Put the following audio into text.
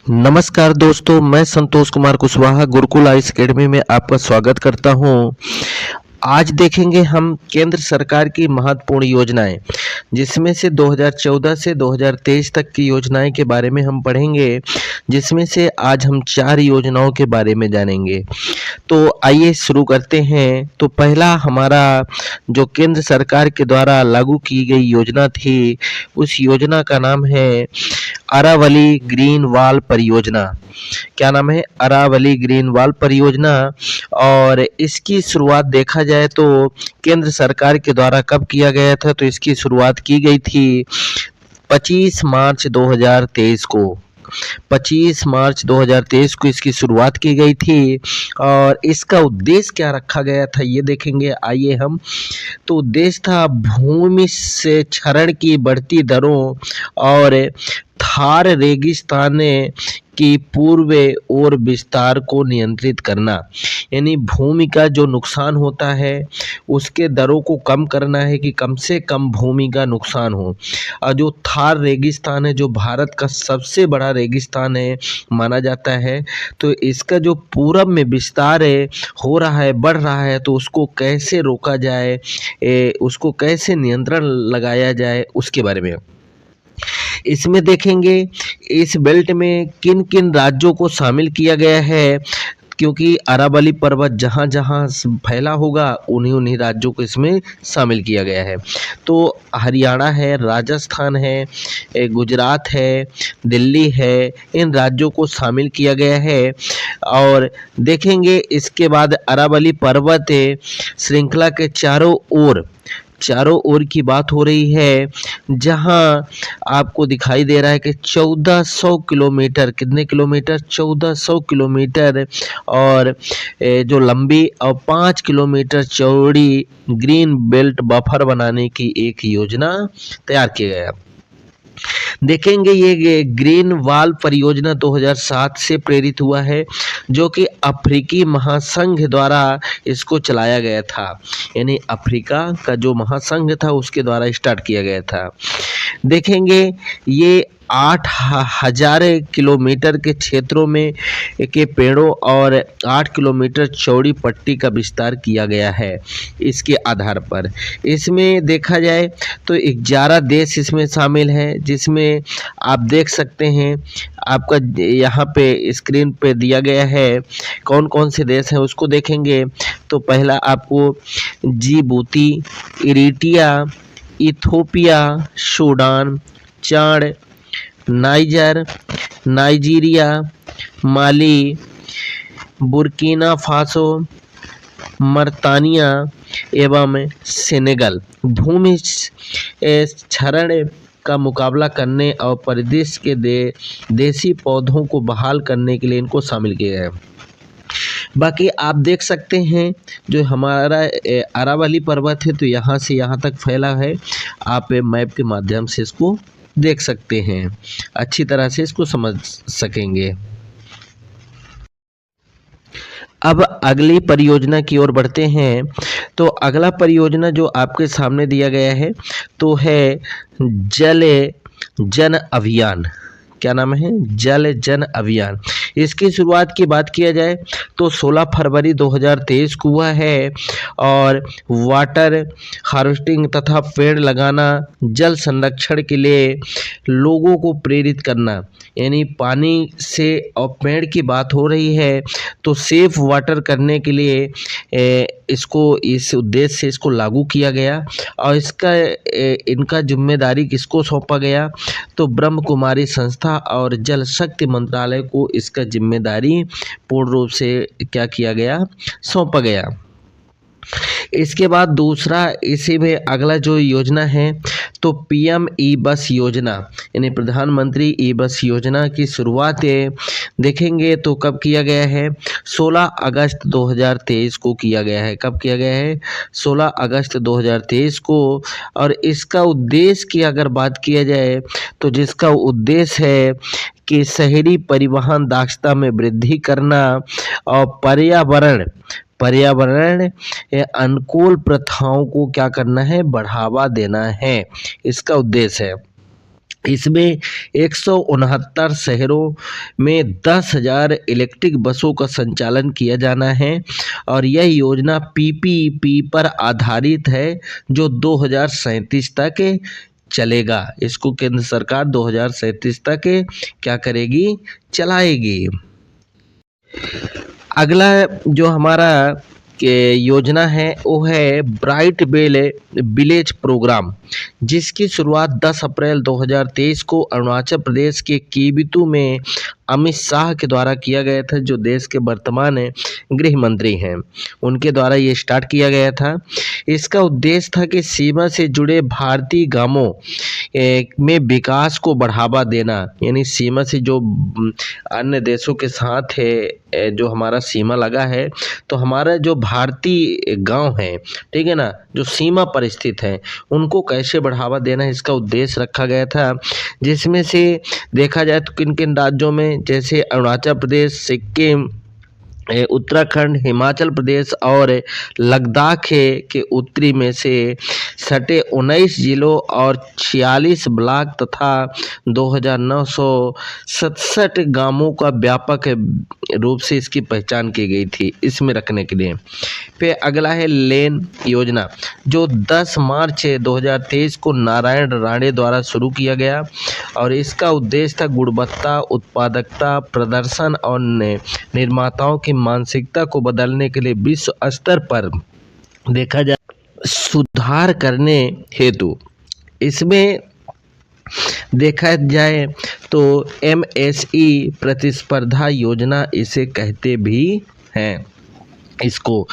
नमस्कार दोस्तों, मैं संतोष कुमार कुशवाहा गुरुकुल आइस एकेडमी में आपका स्वागत करता हूं। आज देखेंगे हम केंद्र सरकार की महत्वपूर्ण योजनाएं, जिसमें से 2014 से 2023 तक की योजनाएं के बारे में हम पढ़ेंगे, जिसमें से आज हम 4 योजनाओं के बारे में जानेंगे। तो आइए शुरू करते हैं। तो पहला हमारा जो केंद्र सरकार के द्वारा लागू की गई योजना थी, उस योजना का नाम है अरावली ग्रीन वॉल परियोजना। क्या नाम है? अरावली ग्रीन वॉल परियोजना। और इसकी शुरुआत देखा जाए तो केंद्र सरकार के द्वारा कब किया गया था, तो इसकी शुरुआत की गई थी 25 मार्च 2023 को। 25 मार्च 2023 को इसकी शुरुआत की गई थी। और इसका उद्देश्य क्या रखा गया था, ये देखेंगे। आइए हम। तो उद्देश्य था भूमि से क्षरण की बढ़ती दरों और थार रेगिस्तान की पूर्व और विस्तार को नियंत्रित करना। यानी भूमि का जो नुकसान होता है उसके दरों को कम करना है कि कम से कम भूमि का नुकसान हो। और जो थार रेगिस्तान है, जो भारत का सबसे बड़ा रेगिस्तान है माना जाता है, तो इसका जो पूरब में विस्तार हो रहा है, बढ़ रहा है, तो उसको कैसे रोका जाए, उसको कैसे नियंत्रण लगाया जाए, उसके बारे में इसमें देखेंगे। इस बेल्ट में किन किन राज्यों को शामिल किया गया है, क्योंकि अरावली पर्वत जहाँ जहाँ फैला होगा उन्हीं उन्हीं राज्यों को इसमें शामिल किया गया है। तो हरियाणा है, राजस्थान है, गुजरात है, दिल्ली है, इन राज्यों को शामिल किया गया है। और देखेंगे इसके बाद अरावली पर्वत श्रृंखला के चारों ओर की बात हो रही है, जहां आपको दिखाई दे रहा है कि 1400 किलोमीटर, कितने किलोमीटर? 1400 किलोमीटर और जो लंबी और 5 किलोमीटर चौड़ी ग्रीन बेल्ट बफर बनाने की एक योजना तैयार किया गया। देखेंगे ये ग्रीन वॉल परियोजना 2007 से प्रेरित हुआ है, जो कि अफ्रीकी महासंघ द्वारा इसको चलाया गया था। यानी अफ्रीका का जो महासंघ था उसके द्वारा स्टार्ट किया गया था। देखेंगे ये 8,000 किलोमीटर के क्षेत्रों में के पेड़ों और 8 किलोमीटर चौड़ी पट्टी का विस्तार किया गया है। इसके आधार पर इसमें देखा जाए तो 11 देश इसमें शामिल हैं, जिसमें आप देख सकते हैं, आपका यहाँ पे स्क्रीन पे दिया गया है कौन कौन से देश हैं, उसको देखेंगे। तो पहला आपको जिबूती, इरिट्रिया, इथोपिया, सूडान, चाड, नाइजीरिया, माली, बुर्किना फासो, मर्तानिया एवं सेनेगल भूमि क्षरण का मुकाबला करने और परिदृश्य के देसी पौधों को बहाल करने के लिए इनको शामिल किया है। बाकी आप देख सकते हैं जो हमारा अरावली पर्वत है, तो यहाँ से यहाँ तक फैला है। आप मैप के माध्यम से इसको देख सकते हैं, अच्छी तरह से इसको समझ सकेंगे। अब अगली परियोजना की ओर बढ़ते हैं। तो अगला परियोजना जो आपके सामने दिया गया है तो है जल जन अभियान। क्या नाम है? जल जन अभियान। इसकी शुरुआत की बात किया जाए तो 16 फरवरी 2023 को हुआ है। और वाटर हार्वेस्टिंग तथा पेड़ लगाना, जल संरक्षण के लिए लोगों को प्रेरित करना, यानी पानी से और पेड़ की बात हो रही है तो सेफ वाटर करने के लिए इसको इस उद्देश्य से इसको लागू किया गया। और इनका जिम्मेदारी किसको सौंपा गया? तो ब्रह्म कुमारी संस्था और जल शक्ति मंत्रालय को इसका जिम्मेदारी पूर्ण रूप से क्या किया गया? सौंपा गया। इसके बाद दूसरा इसी में अगला जो योजना है तो पीएम ई बस योजना, यानी प्रधानमंत्री ई बस योजना की शुरुआत देखेंगे तो कब किया गया है? 16 अगस्त 2023 को किया गया है। कब किया गया है? 16 अगस्त 2023 को। और इसका उद्देश्य की अगर बात किया जाए तो जिसका उद्देश्य है कि शहरी परिवहन दक्षता में वृद्धि करना और पर्यावरण अनुकूल प्रथाओं को क्या करना है? बढ़ावा देना है, इसका उद्देश्य है। इसमें 169 शहरों में 10,000 इलेक्ट्रिक बसों का संचालन किया जाना है और यह योजना पीपीपी पर आधारित है जो 2037 तक चलेगा। इसको केंद्र सरकार 2037 तक क्या करेगी, चलाएगी। अगला जो हमारा योजना है वो है ब्राइट विलेज प्रोग्राम, जिसकी शुरुआत 10 अप्रैल 2023 को अरुणाचल प्रदेश के कीबितु में अमित शाह के द्वारा किया गया था, जो देश के वर्तमान गृह मंत्री हैं, उनके द्वारा ये स्टार्ट किया गया था। इसका उद्देश्य था कि सीमा से जुड़े भारतीय गांवों में विकास को बढ़ावा देना, यानी सीमा से जो अन्य देशों के साथ है जो हमारा सीमा लगा है, तो हमारा जो भारतीय गांव है, ठीक है ना, जो सीमा पर स्थित है, उनको कैसे बढ़ावा देना, इसका उद्देश्य रखा गया था। जिसमें से देखा जाए तो किन किन राज्यों में, जैसे अरुणाचल प्रदेश, सिक्किम, उत्तराखंड, हिमाचल प्रदेश और लद्दाख के उत्तरी में से सटे 19 जिलों और 46 ब्लॉक तथा 2,967 गांवों का व्यापक रूप से इसकी पहचान की गई थी इसमें रखने के लिए। फिर अगला है लेन योजना, जो 10 मार्च 2023 को नारायण राणे द्वारा शुरू किया गया और इसका उद्देश्य था गुणवत्ता, उत्पादकता, प्रदर्शन और निर्माताओं की मानसिकता को बदलने के लिए विश्व स्तर पर देखा जाए सुधार करने हेतु। इसमें देखा जाए तो MSE प्रतिस्पर्धा योजना इसे कहते भी हैं। इसको